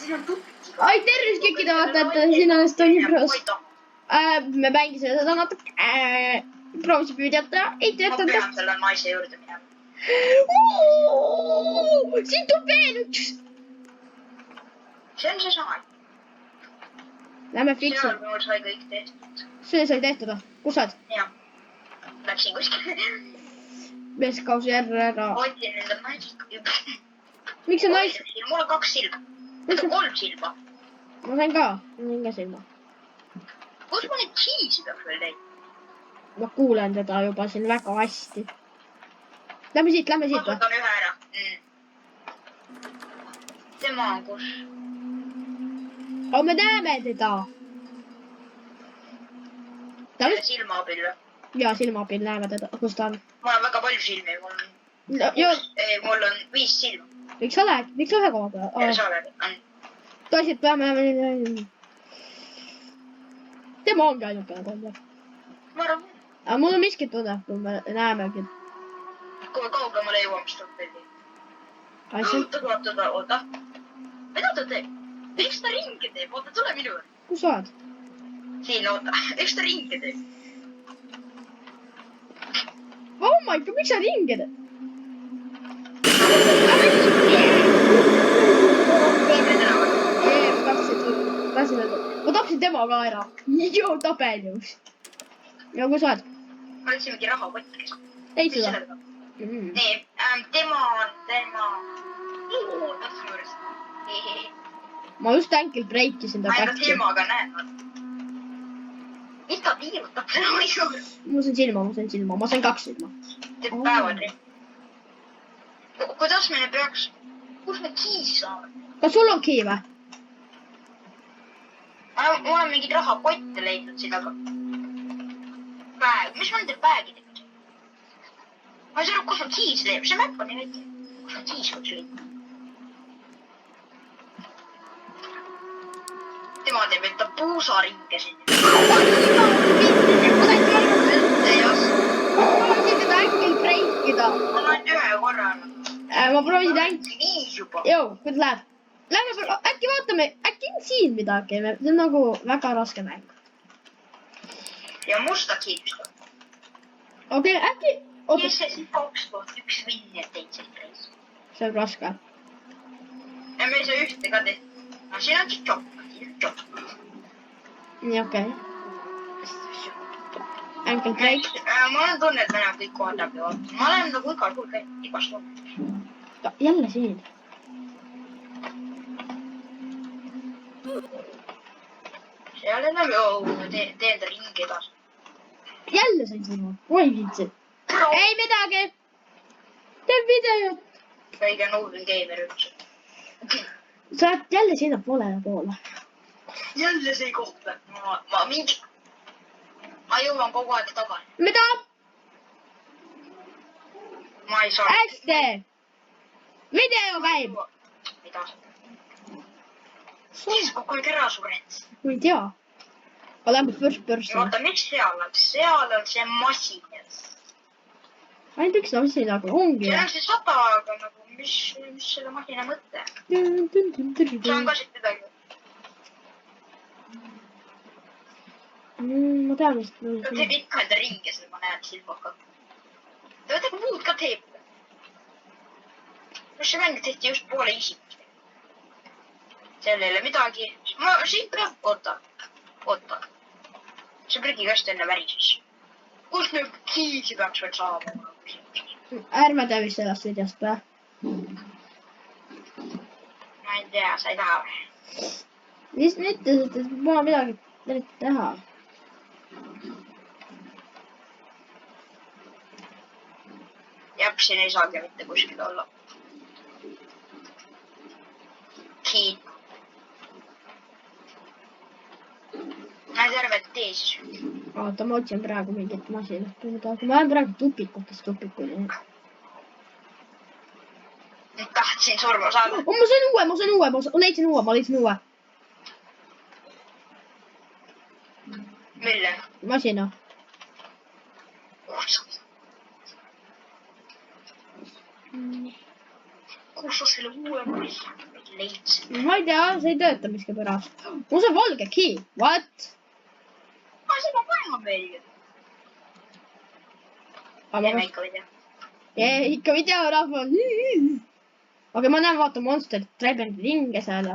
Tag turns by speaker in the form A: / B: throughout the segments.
A: siin on tupik.
B: ai tervist kõikide vaatajate, siin on Estoni Bros. Me mängisime seda natuke. Proovisin püüdjata, ei
A: ma
B: töötanud.
A: pean selle naise juurde minema.
B: Siin tuleb veel üks.
A: See on seesama.
B: Lähme fiksi.
A: Seal mul sai kõik tehtud.
B: See sai tehtud või? Kus saad?
A: Jah. Läksin kuskil.
B: Meeskausi järre ära.
A: Otin nende naised.
B: Miks see nais?
A: Mul on 2 silma. Mul on 3 silma.
B: Ma sain ka. Ma sain ka silma.
A: Kus ma neid cheese'i peaks veel leidma?
B: Ma kuulen teda juba siin väga hästi. Lähme siit
A: Ma
B: või?
A: võtan ühe ära. Tema on kus?
B: Aga me näeme teda.
A: Selle silma abil või?
B: Ja silma abil näeme teda. Kus ta on?
A: Mul on väga palju silmi. Mul on 5 silma.
B: Miks sa lähed? Miks sa ühe koha peal?
A: Sa oled.
B: Toisid peame. Tema ongi ainukene kombe.
A: Ma arvan.
B: Aga mul on miskit tunne, kui me näemegi.
A: Kui kaugemale jõuame, siis tuleb veel.
B: Ta
A: tuleb teda, oota. Mida ta teeb? Miks ta ringi teeb? Oota, tule minu juurde.
B: Kus sa oled?
A: Siin, oota. Miks ta ringi teeb?
B: Oh my god, miks sa ringi teed? Ma tapsin tema ka ära. Joo, tapen just. Ja kus sa oled?
A: Ma läksimegi rahakotti.
B: Teid seda?
A: Nii, tema. Tahtsin juures.
B: Ma just tänkilt breikisin ta
A: ma enda
B: kätte.
A: temaga näen. Mis ta piirutab selle juures?
B: Ma sain silma. Ma sain 2 silma.
A: Teeb päevad. Kuidas meile peaks... Kus me kiisi saame?
B: Kas sul on kii või?
A: Ma olen mingid rahakotte leidnud siin, aga... Mis ma nende päägid teeb? Ma ei saa aru, kus on kiis leib. See mäpp on nii väike. Kus on kiis võiks leida? Tema teeb enda puusaringe siin. Ma
B: proovisin teda äkki breikida.
A: Ma olen ühe korra.
B: Ma proovisin äkki...
A: 5 juba.
B: Joo, kuidas läheb? Lähme, äkki vaatame, äkki on siin midagi. See on nagu väga raske mäng.
A: Ja musta kiipsta.
B: Okei, äkki...
A: Kes see siin 2001 vinni teid siin reis?
B: See on raske.
A: Ja me ei saa ühte ka tehtud. No siin on tšokk.
B: Nii, okei. Änkelt breik.
A: Ma olen tunne, et me näeme kõik kohad läbi vaatama. Ma olen nagu igal pool käinud, igast pool.
B: Jälle siin.
A: Seal enam teen ta ringi edasi.
B: Jälle sain silma. Oi viitsi. Ei midagi. Tee videot.
A: Kõige noorem gamer üldse.
B: Sa oled jälle sinna poole.
A: Jälle see koht. Ma jõuan kogu aeg tagasi.
B: Mida?
A: Ma ei saa.
B: Hästi. Video käib.
A: Mida? Siis kogu aeg ära sured.
B: Ma ei tea. Aga lähme first person.
A: Vaata, miks seal on? Seal on see masin.
B: Ainult üks asi nagu ongi.
A: See on see 100, aga nagu, mis selle masina mõte? Saan ka siit midagi.
B: Ma tean vist.
A: Ta teeb ikka enda ringi, seda ma näen silmaga. Ta midagi muud ka teeb. See mäng tehti just poole isikust. Seal ei ole midagi. Ma siit peab... Oota. See prügikast enne värises. Kus nüüd kiisi peaks veel saama?
B: Ärme tee vist sellest videost või?
A: Ma ei tea, sa ei taha.
B: Mis ütlesid, et pole midagi teha?
A: Jah, siin ei saagi mitte kuskil olla. Kiit. Ma tervet tee siis.
B: Oota, ma otsin praegu mingit masinat või midagi. Ma olen praegu tupikutest tupikuni.
A: Nüüd tahtsin surma saada.
B: Ma sain uue. Ma leidsin uue.
A: Mille?
B: Masina.
A: Kus sa selle uue masina? leidsin.
B: ma ei tea, see ei tööta miskipärast. mul on valge key, what?
A: See ma panen veel ju. Teeme ikka video.
B: Ikka video rahval. aga ma näen, vaata Monster Dragon ringe seal.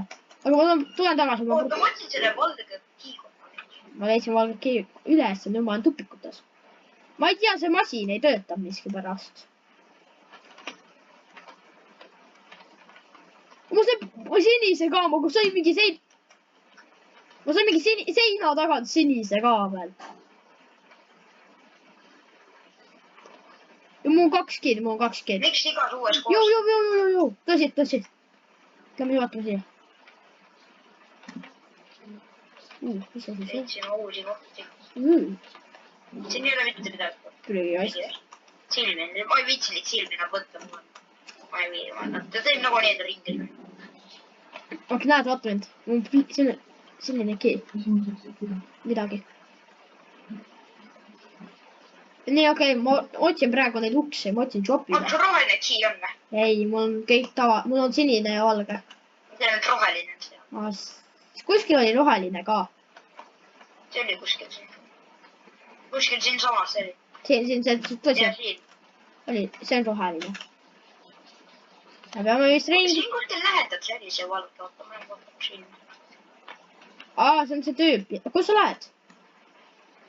B: aga ma tulen tagasi.
A: oota, ma otsin selle valge kiigu.
B: ma leidsin valge key üles ja nüüd ma olen tupikutes. ma ei tea, see masin ei tööta miskipärast. ma sain sinise ka, ma sain mingi ma sain mingi seina tagant sinise ka veel. ja mul on 2 kid,
A: miks igas uues kohas?
B: Joo, tõsi. Lähme juhatame siia. Mis see siis?
A: Leidsin uusi kohti. Siin ei ole mitte midagi.
B: Küll asja.
A: Silmi, ma ei viitsi neid silmi nagu võtta. Ma ei viitsi, ta teeb nagu nii enda ringi.
B: Okei, näed, vaata mind. Selline key. Midagi. nii, okei, ma otsin praegu neid uksi, ma otsin shopi.
A: on sul roheline key on või?
B: ei, mul on kõik mul on sinine ja valge.
A: see on nüüd roheline on see.
B: kuskil oli roheline ka.
A: see oli kuskil siin. kuskil siinsamas oli.
B: siin, tõsi.
A: ja siin.
B: oli, see on roheline. me peame vist ringi.
A: siin kuskil lähetad sellise valge, oota, ma vaatan siin.
B: see on see tüüp. kus sa lähed?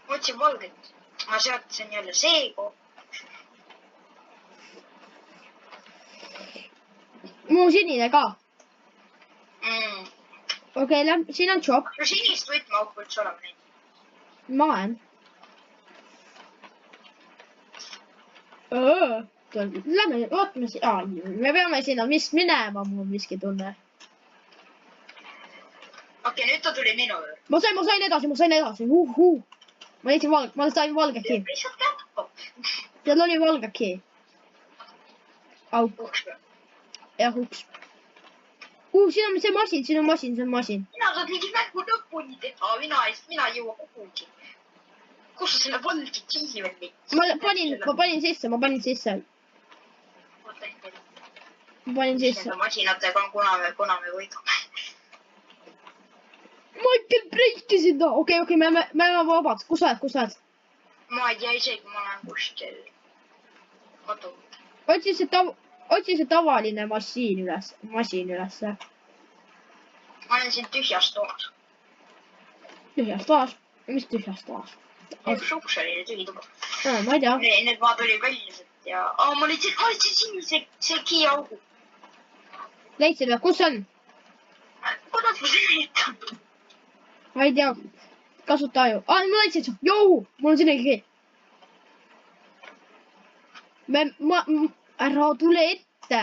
A: ma otsin valget. ma sealt, see on jälle see koht.
B: mul on sinine ka. okei, siin on shop.
A: no sinist võtmeauku üldse olema neid.
B: ma olen. Lähme, vaatame me peame sinna vist minema, mul on miski tunne.
A: okei, nüüd ta tuli minu juurde.
B: ma sain edasi. ma leidsin ma sain valge key.
A: lihtsalt kätkab.
B: seal oli valge key.
A: uks peal.
B: jah, uks. siin on see masin.
A: mina saad mingi mängu lõpuni teha, mina ei jõua kuhugi. kus sa selle valge key veel leidsid?
B: ma panin sisse. ma panin sisse.
A: masinatega on kuna me võidame.
B: Michael breikisin ta. okei, me oleme vabad. kus sa oled?
A: ma ei tea isegi, ma olen kuskil kadunud.
B: otsi see tavaline masin üles.
A: ma olen siin tühjas toas.
B: Tühjas toas? mis tühjas toas?
A: üks uks oli tühi tuba.
B: ma ei tea.
A: Nüüd ma tulin välja ja ma leidsin sinise see kiiaugu.
B: leidsid või? kus on?
A: kuidas ma seletan?
B: ma ei tea. kasuta aju. ma leidsin su. mul on sinine key. ära tule ette.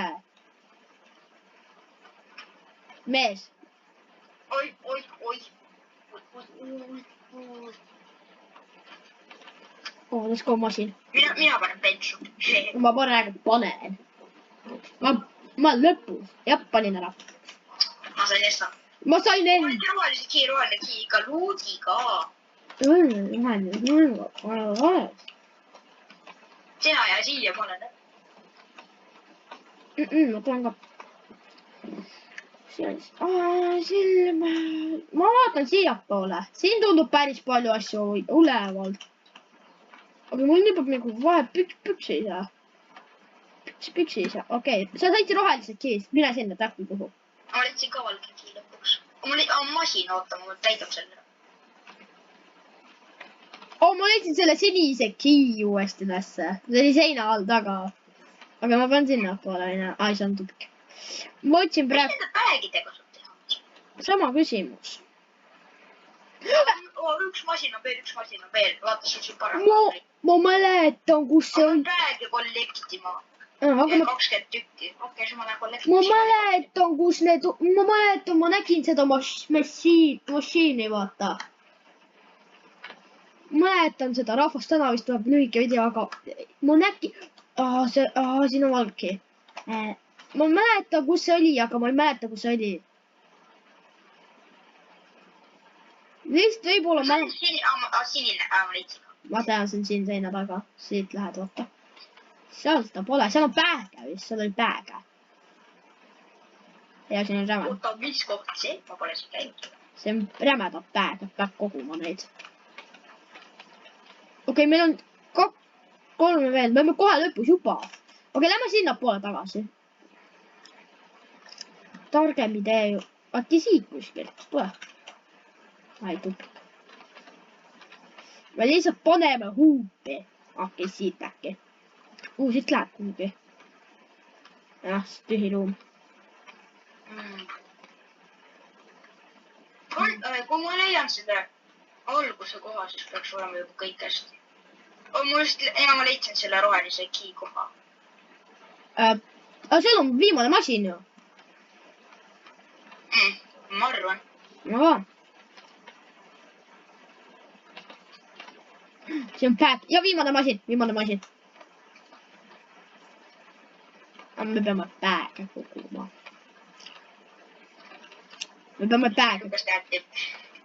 B: mees.
A: oi.
B: let's go masin.
A: mina panen bensu.
B: ma panen. ma lõpus. jah, panin ära.
A: ma sain essa.
B: ma sain enne.
A: roheline kii, ka luudiga. sina ja siia ma olen.
B: ma tulen ka. ma vaatan siiapoole. siin tundub päris palju asju üleval. aga mul nipub nagu vahe püksi ei saa. Püksi ei saa, okei. sa said rohelised keist, mine sinna täppi kuhu.
A: ma leidsin ka valge kii lõpuks. masin, oota, ma täidab selle.
B: ma leidsin selle sinise kii uuesti ülesse. see oli seina all taga. aga ma panen sinnapoole, onju. see on tubik. ma otsin praegu.
A: mis nende päägidega saab teha?
B: sama küsimus.
A: üks masin on veel. vaata, see on siin parem.
B: ma mäletan, kus see on.
A: pääge kollektima. 20 tükki. okei, siis ma lähen kollektima.
B: ma mäletan, kus need. ma nägin seda mašiini, vaata. mäletan seda, Rahvast täna vist tuleb lühike video, aga ma nägin. siin on valge. ma mäletan, kus see oli, aga ma ei mäleta, kus see oli. vist võib-olla
A: sinine, ma leidsin.
B: ma tean, see on siin seina taga. siit lähed, vaata. seal seda pole, seal on pääge vist, seal oli pääge. ja siin on räme.
A: oota, mis koht see? Ma pole siin käinud.
B: see on rämedad päev, peab koguma neid. Okei, meil on 3 veel, me oleme kohe lõpus juba. Okei, lähme sinnapoole tagasi. Targem idee ju. Äkki siit kuskilt, tule. Ai, tupik. Me lihtsalt paneme huupi. Okei, siit äkki. Siit läheb kuhugi. Jah, tühi ruum.
A: Kui ma leian selle alguse koha, siis peaks olema juba kõik hästi. Ma leidsin selle rohelise key koha.
B: Seal on viimane masin ju.
A: Ma arvan.
B: No. See on päev. Ja viimane masin. Me peame päega koguma.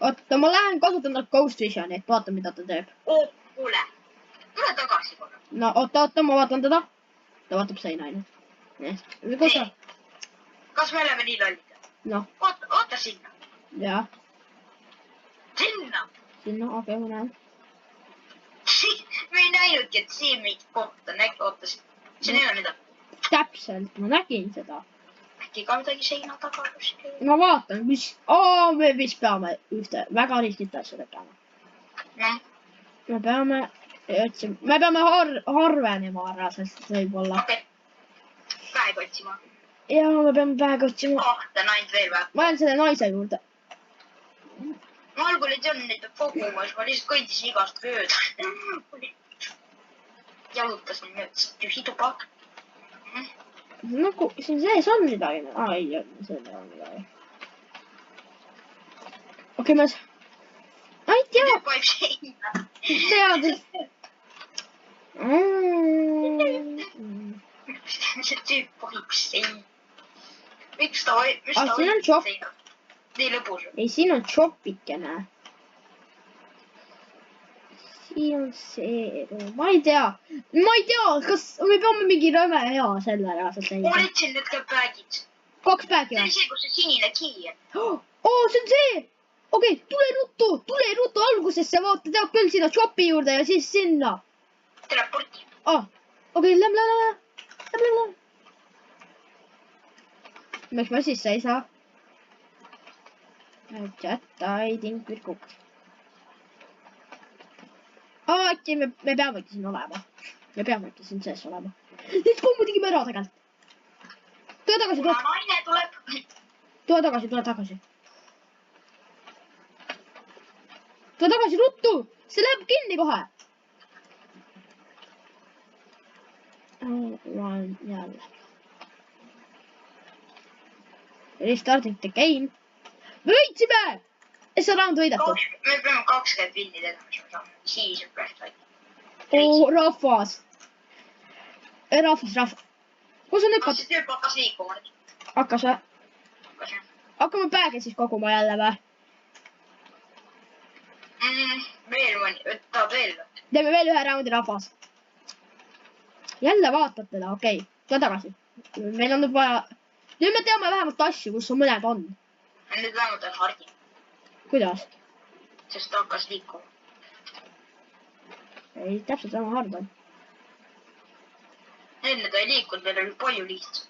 B: Oota, ma lähen kasutan nad Ghost Visionit, vaata mida ta teeb.
A: Kuule, tule tagasi korra.
B: No oota, ma vaatan teda. Ta vaatab seina ainult. Kus sa?
A: Kas me oleme nii lollid?
B: No.
A: Oota sinna.
B: Jah.
A: Sinna,
B: okei, ma näen.
A: me ei näinudki, et siin mingit kohta ootasid. Siin ei ole midagi.
B: Täpselt, ma nägin seda.
A: Äkki ka midagi seina taga kuskil.
B: Ma vaatan, me vist peame ühte väga lihtsit asja tegema.
A: No.
B: Me peame harvenema ära, sest võib-olla.
A: Okei. Päeg otsima.
B: Ja me peame päeg otsima.
A: Kahte naint veel või?
B: Ma lähen selle naise juurde.
A: Ma algul ei teadnud neid koguma, siis ma lihtsalt kõndisin igast mööda. Jalutasin mööda tühi tuba.
B: Nagu siin sees on midagi. Ei, seal on midagi. Okei, ma ei tea.
A: Nüüd paib seina.
B: Tead.
A: See tüüp paib seina. Miks ta
B: siin on shop.
A: Nii lõbus.
B: Ei, siin on shopikene. Siin on see. Ma ei tea, kas me peame mingi rõve hea selle reaalselt leida.
A: Ma leidsin need ka päägid.
B: 2 päägi
A: See
B: või?
A: oli see, kus see sinine key.
B: See on see! Okei, tule ruttu algusesse, vaata, tead küll sinna shopi juurde ja siis sinna.
A: Teleporti.
B: Okei, lähme. Miks ma sisse ei saa? Chat, I think we're cooked. Äkki me peamegi siin olema. Me peamegi siin sees olema. Let's go, me tegime ära tegelikult. Tule tagasi.
A: Naine tuleb.
B: Tule tagasi. Tule tagasi, ruttu! See läheb kinni kohe. Ma olen jälle. Restarting the game. Me võitsime! See round võidetud.
A: Me peame 20 vinni tegema. Siis on pärast.
B: Rahvas. Kus on
A: Kas see tüüp hakkas liikuma?
B: Hakkas või? Hakkame pääge siis koguma jälle või?
A: Veel mõni, tahab veel või?
B: Teeme veel ühe raundi, rahvas. Jälle vaatad teda, okei. Tule tagasi. Meil on nüüd vaja... Nüüd me teame vähemalt asju, kus mõned on.
A: Nüüd vähemalt on hardi.
B: Kuidas?
A: Sest ta hakkas liikuma.
B: Ei, täpselt sama hard on.
A: Enne ta ei liikunud, meil oli palju lihtsam.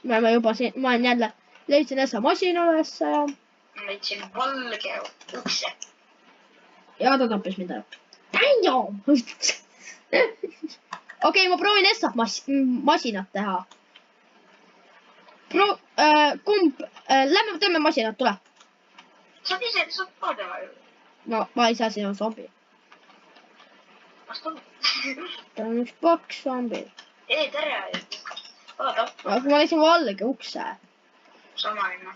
B: Me oleme juba siin, ma olen jälle, leidsin äsja masina ülesse ja...
A: Ma leidsin valge ukse.
B: Ja ta tappis mind ära. Okei, ma proovin äsja masinat teha. Lähme teeme masinat, tule.
A: Saad ise, saad ka teha ju.
B: No, ma ei saa, siin on zombi.
A: Kas ta on?
B: Ta on üks paks zombi.
A: Ei, tere. Vaata.
B: Ma leidsin valge ukse.
A: Sama enna.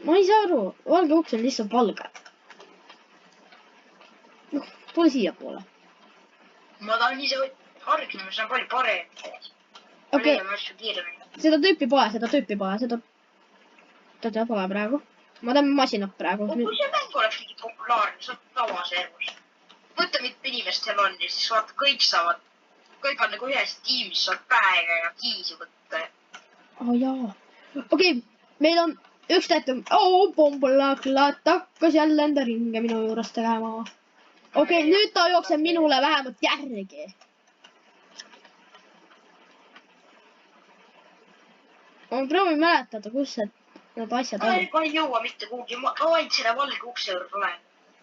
B: Ma ei saa aru, valge uks on lihtsalt valge. Tule siia poole.
A: Ma tahan ise hargnema, see on palju parem.
B: Okei.
A: Leiame asju kiiremini.
B: Seda tüüpi pole. Teda pole praegu. Ma teeme masinat praegu.
A: Kui see mäng oleks mingi populaarne, see on tavaservus. Mõtle, mitu inimest seal on ja siis vaata, kõik on nagu ühes tiimis, saad päega ja kiisi võtta.
B: Jaa. Okei, meil on üks täitum. Pombolaklat hakkas jälle enda ringe minu juures tegema. Okei, nüüd ta jookseb minule vähemalt järgi. Ma proovin mäletada, kus need asjad on.
A: Ma ei jõua mitte kuhugi, ma ainult selle valge ukse juurde olen.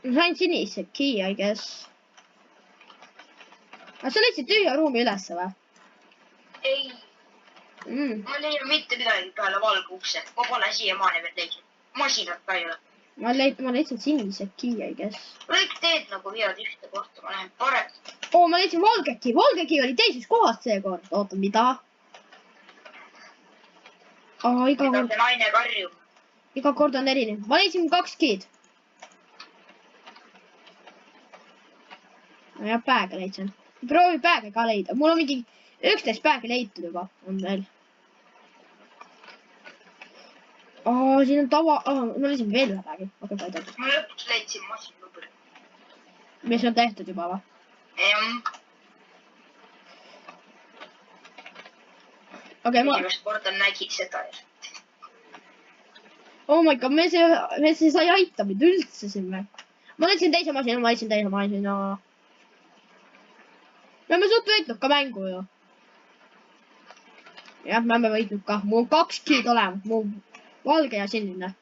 B: Ma sain sinise key, I guess. Aga sa leidsid tühja ruumi ülesse või?
A: Ei, ma ei leia mitte midagi peale valge ukse. Ma pole siiamaani veel leidnud. Masinat ka ei ole.
B: Ma leidsin sinise key, I guess.
A: Kõik teed nagu viivad ühte kohta, ma lähen parem.
B: Ma leidsin valge key. Valge key oli teises kohas seekord. Oota, mida?
A: Mida see naine karjub?
B: Iga kord on erinev. Ma leidsin 2 key'd. Ja pääga leidsin. Proovi pääga ka leida. Mul on mingi 11 pääga leitud juba. On veel. Siin on tava... ma leidsin veel ühe päägi.
A: Ma lõpuks leidsin masinubri.
B: Mis on tehtud juba või?
A: Esimest korda nägid seda.
B: Oh my god, me sai aita mind üldse siin või? Ma leidsin teise masina. Me oleme suht võitnud ka mängu ju. Jah, me oleme võitnud ka. Mul on 2 key'd olemas. Mul valge ja sinine.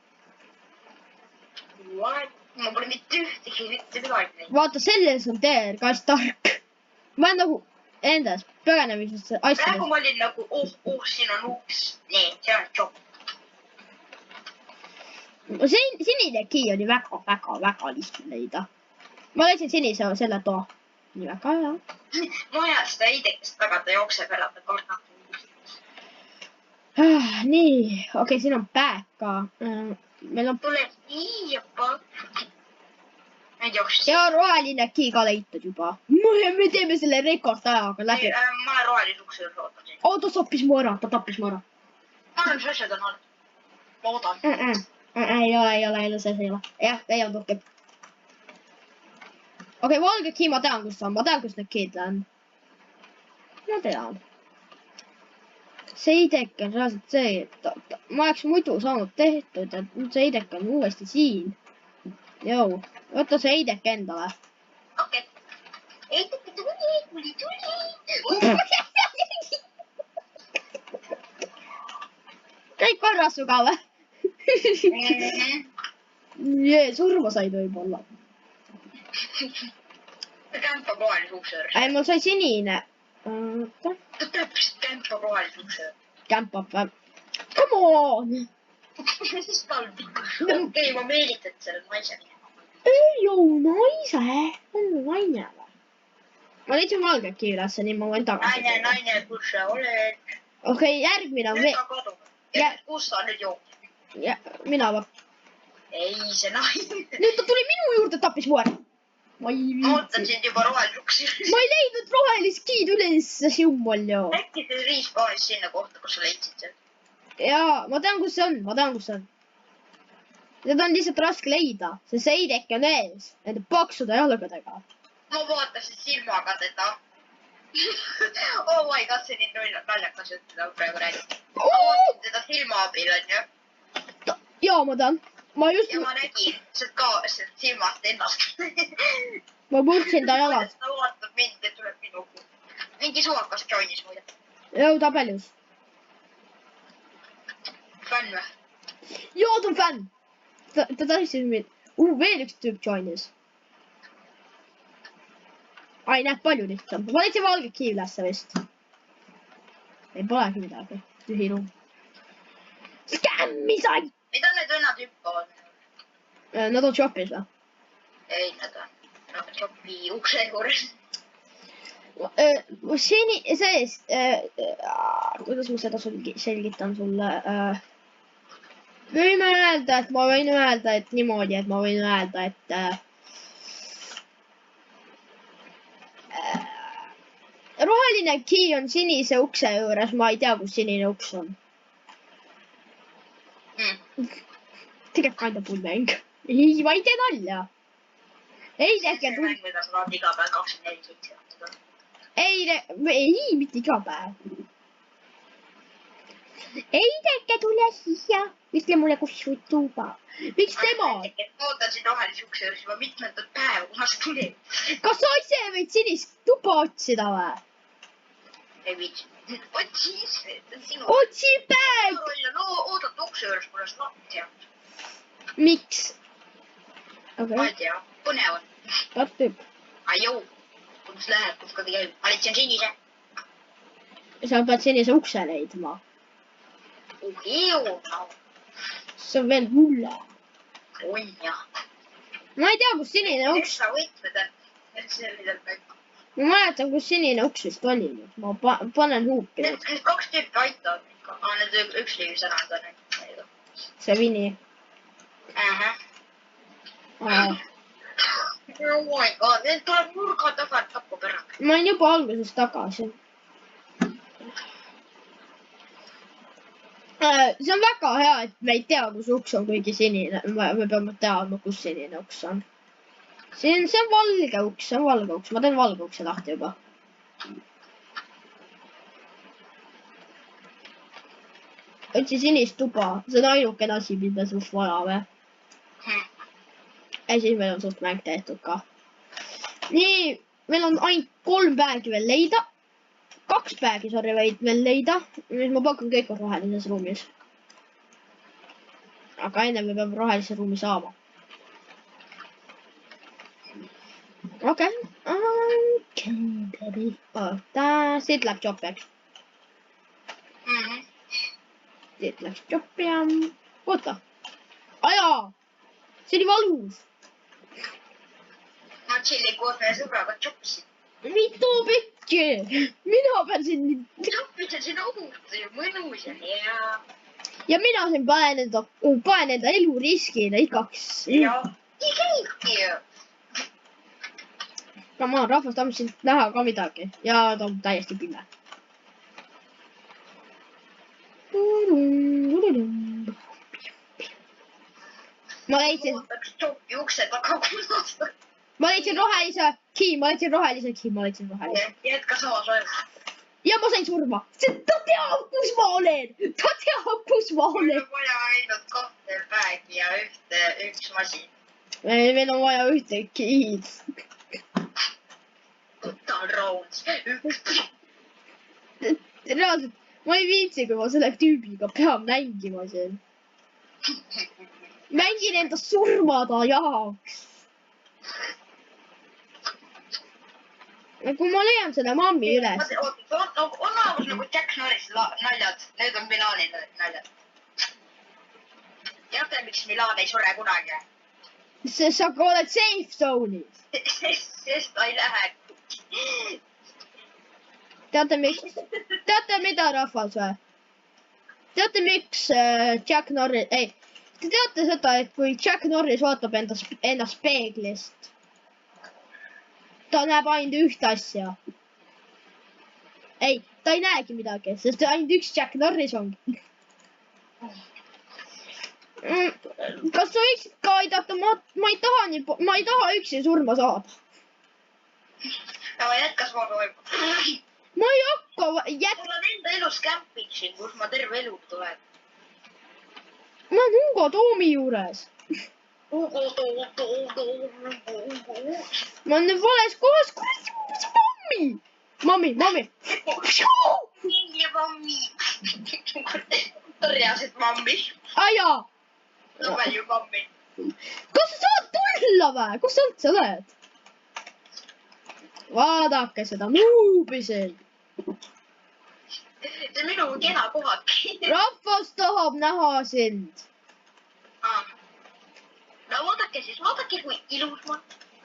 A: Ma pole mitte midagi.
B: Vaata, selles on teer ka tark. Ma olen nagu endas põgenemises asjades.
A: Praegu ma olin nagu, siin on uks. Nee, see on job.
B: Sinine key oli väga lihtne leida. Ma leidsin sinise selle toa. Nii väga hea.
A: Ma ajan seda heidekest taga, ta jookseb ära, ta kardab.
B: Nii, okei, siin on päev ka. Meil on...
A: Tuleb nii ja pakk.
B: Ja roheline key ka leitud juba. Me teeme selle rekordajaga läbi.
A: Ma olen rohelise ukse juurde ootasin.
B: Ta tappis mu ära, ta tappis mu ära.
A: Ma arvan, mis asjad on olnud. Ma oodan.
B: Ei ole, see ei ole. Jah, ei olnud rohkem. Okei, valge key ma tean, kus on. Ma tean, kus need key'd on. Ma tean. See heideke on reaalselt see, et ma oleks muidu saanud tehtud, et nüüd see heideke on uuesti siin. Jou, võta see heideke endale.
A: Okei. Heideke tuli.
B: Kõik korras su ka või? Jee, surma said võib-olla.
A: Kämpab rohelise ukse juures.
B: Ei, mul sai sinine.
A: Ta täpselt kämpab rohelise ukse juures.
B: Kämpab või? Come on!
A: Okei, ma meelitan selle naise minema.
B: Ei ole naise. On naine või? Ma leidsin valge key ülesse, nii ma võin tagasi.
A: Naine, kus sa oled?
B: Okei, järgmine on
A: nüüd ta kadunud. Kus sa nüüd jooksid?
B: Mina või?
A: Ei, see naine.
B: Nüüd ta tuli minu juurde, tappis mu ära. Ma
A: ootan sind juba rohelise ukse juures.
B: Ma ei leidnud rohelist key'd ülesse siumal ju.
A: Äkki see respawnis sinna kohta, kus sa leidsid seal?
B: Jaa, ma tean, kus see on. Seda on lihtsalt raske leida, sest see heideke on ees. Nende paksude jalgadega.
A: Ma vaatasin silmaga teda. Oh my god, see nii naljakas ütleda praegu räägib. Ma vaatasin teda silma abil, on ju.
B: Jaa, ma tean.
A: Ja ma nägin ka silmast ennast.
B: Ma murdsin ta jalad.
A: Ta vaatab mind ja tuleb minuga. Mingi suvakas joinis muide.
B: Jõu tabelius.
A: Fänn või?
B: Jaa, ta on fänn. Ta tahtsid mind. Veel üks tüüp joinis. Ai, näeb palju lihtsam. Ma leidsin valge key ülesse vist. Ei polegi midagi. Tühi ruum. Skämmi sai!
A: Mida need õnnad hüppavad?
B: Nad on shopis või?
A: Ei, nad on shopi ukse juures.
B: Kuidas ma seda selgitan sulle? Võime öelda, et ma võin öelda, et niimoodi, et ma võin öelda, et roheline key on sinise ukse juures, ma ei tea, kus sinine uks on. Tegelikult kanda pull mäng. Ei, ma ei tee nalja. Ei, tehke
A: see mäng, mida sa tahad iga päev 24/7 õhtuda.
B: Ei, mitte iga päev. Heideke, tule siia. Ütle mulle, kus su tuba. Miks tema?
A: Ootan siin rohelise ukse juures juba mitmendat päeva, kuna see tuli.
B: Kas sa ise võid sinist tuba otsida või?
A: Ei viitsi. Otsi ise.
B: Otsi päev!
A: Oodata ukse juures, kuna see lahti jääb.
B: Miks?
A: Ma ei tea. Põnev on.
B: Tartub.
A: Ajau. Kus läheb, kus ka ta käib. Valitsen sinise.
B: Sa pead senise ukse leidma. See on veel hulle.
A: Oi jah.
B: Ma ei tea, kus sinine uks.
A: Sa võtmed on. Sellisel päev.
B: Ma mäletan, kus sinine uks vist oli. Ma panen huupi.
A: Need kaks tüüpi aitavad ikka. Aga need üks liivis ära on.
B: See Vini.
A: Oh my god, need tuleb nurga tagant tappa ära.
B: Ma olen juba alguses tagasi. See on väga hea, et me ei tea, kus uks on, kuigi sinine. Me peame teadma, kus sinine uks on. See on valge uks, see on valge uks. Ma teen valge ukse lahti juba. Otsi sinist tuba. See on ainukene asi, mida suht vaja või? Ja siis meil on suht mäng tehtud ka. Nii, meil on ainult 3 päägi veel leida. 2 päägi, sorry, veel leida. Nüüd ma pakun kõik on rohelises ruumis. Aga enne me peame rohelise ruumi saama. Okei. Siit läheb jopiaks. Siit läks jopia. Oota. Ajaa! See oli valus.
A: Ma chillin koos meie sõbraga jopsin.
B: Mitu pikki. Mina pean siin...
A: Jopis on siin ohutu ja mõnus ja hea.
B: Ja mina siin panen enda elu riskile igaks.
A: Ja, nii käibki ju.
B: Come on, rahvas tahab siin näha ka midagi. Ja ta on täiesti pime. Ma leidsin...
A: Ootaks jopi ukse taga kunasta.
B: Ma leidsin rohelise key.
A: Jätka samas ajas.
B: Ja ma sain surma. Ta teab, kus ma olen.
A: Meil on vaja ainult 2 päägi ja üks masin.
B: Meil on vaja ühte key'd.
A: Total rounds.
B: Reaalselt, ma ei viitsi, kui ma selle tüübiga pean mängima siin. Mängin enda surmada jaoks. Kui ma leian selle mammi üles.
A: On olemas nagu Jack Norris naljad. Need on Milani naljad. Teate, miks Milan ei sure kunagi?
B: Sest sa oled safe zone'is.
A: Sest ta ei lähe.
B: Teate mida, rahvas või? Teate miks Jack Norris... Ei, te teate seda, et kui Jack Norris vaatab ennast peeglist, ta näeb ainult ühte asja. Ei, ta ei näegi midagi, sest ainult üks Jack Norris ongi. Kas sa võiksid ka aidata? Ma ei taha üksi surma saada.
A: Aga jätkas ma võib.
B: Ma ei hakka
A: Mul on enda elus kämpiksin, kus ma terve elu tulen.
B: Ma olen Hugo Toomi juures.
A: Hugo.
B: Ma olen nüüd vales kohas. Kuule, mammi. Mammi.
A: Mingi mammi. Reaalselt mammi.
B: Ajaa.
A: No palju mammi.
B: Kas sa saad tulla või? Kus sa üldse oled? Vaadake seda nuubi siin.
A: See on minu kena kohadki.
B: Rahvas tahab näha sind.
A: No vaadake siis, vaadake kui ilus ma.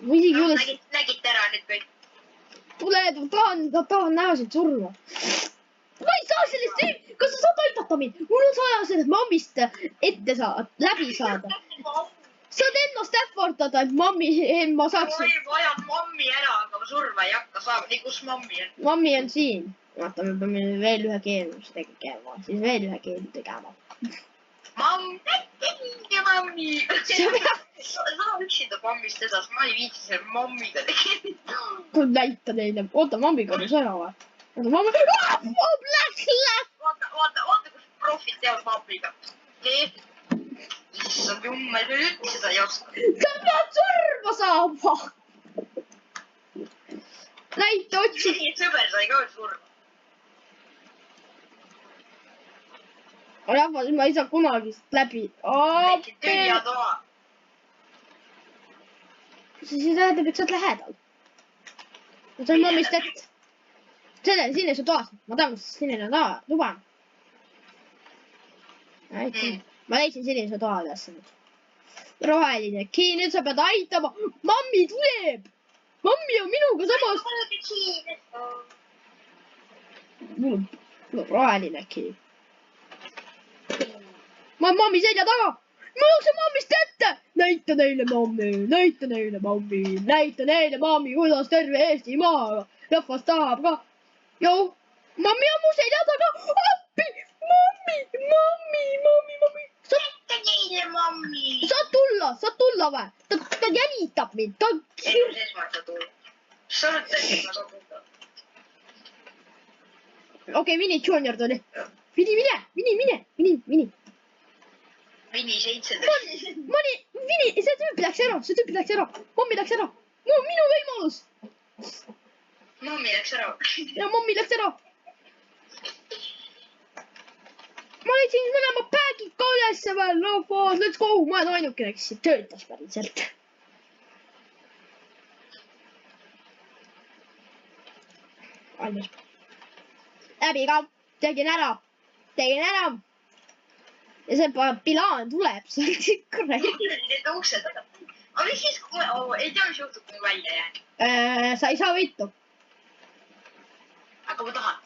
A: Nägite ära nüüd kõik.
B: Tule, tahan näha sind surma. Ma ei saa sellest tüüp. Kas sa saad aidata mind? Mul on vaja sellest mammist läbi saada. Saad ennast ähvardada, et ma saaksin.
A: Ma vajan mammi ära, aga ma surma ei hakka saama. Nii, kus mammi on?
B: Mammi on siin. Vaata, me peame veel ühe keeluse tegema. Siis veel ühe keelu tegema. Mammi.
A: Sa üksinda mammist edasi. Ma ei viitsi selle mammiga tegema.
B: Kui näita neile. Oota, mammi korrus ära või? Oota, mammi. Vaata,
A: kus profid teevad maapliga. nii. Issand jummel, küll üldse seda ei oska.
B: sa pead surma saama. näita otsi.
A: Sõber sai ka surma.
B: rahvas, ma ei saa kunagi läbi.
A: tühja toa.
B: siis tähendab, et sa oled lähedal. ma sain mammist ette. sinise toas. ma tean, kus sinine tuba on. ma leidsin sinise toa üles nüüd. roheline. nüüd sa pead aitama. mammi tuleb. mammi on minuga samas. mul on roheline key. ma olen mammi selja taga. ma jooksen mammist ette. näita neile mammi, näita neile mammi, näita neile mammi, kuidas terve Eestimaa rahvas tahab ka. Joo, mammi on mu selja taga. appi, mammi, mammi, mammi, mammi.
A: näita neile mammi.
B: saad tulla või? ta jälitab mind.
A: ei, kus esmalt sa tuled. sa oled tõesti, ma saan tulla.
B: okei, Vini Junior tuli. Vini.
A: Vini 7.
B: Vini, see tüüp läks ära. mammi läks ära. minu võimalus.
A: mammi läks ära.
B: ja mammi läks ära. ma leidsin mõlema päägid ka ülesse veel. no let's go, ma olen ainukene, kes siin töötas päriselt. valmis. läbi ka. tegin ära. ja see pilaan tuleb sealt kuradi.
A: Need uksed. aga mis siis, kui ma ei tea, mis juhtub, kui ma välja jään.
B: sa ei saa võitu.
A: aga ma tahan.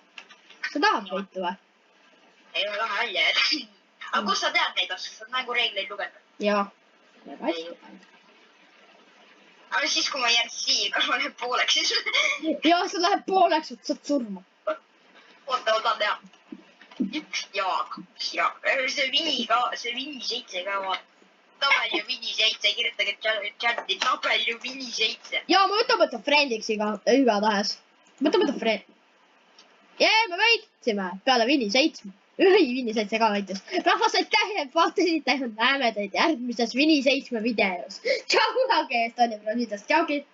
B: sa tahad võitu või?
A: ei, ma tahan välja jääda. aga kust sa tead neid asju, sa mängureegleid lugeda?
B: jaa. väga hästi.
A: aga siis, kui ma jään siia, kas ma lähen pooleks siis?
B: jaa, sa lähed pooleks, et saad surma.
A: oota, ma tahan teha. üks ja kaks ja see Vini 7 ka vaata. tabel ju Vini 7, kirjutage chati tabel ju Vini 7.
B: jaa, ma võtan friendiks igatahes. võtan friend. me võitsime peale Vini 7. Vini 7 ka võitis. rahvas, aitäh, et vaatasite. näeme teid järgmises Vini 7 videos. tšau, Estonia Providast, tšauki.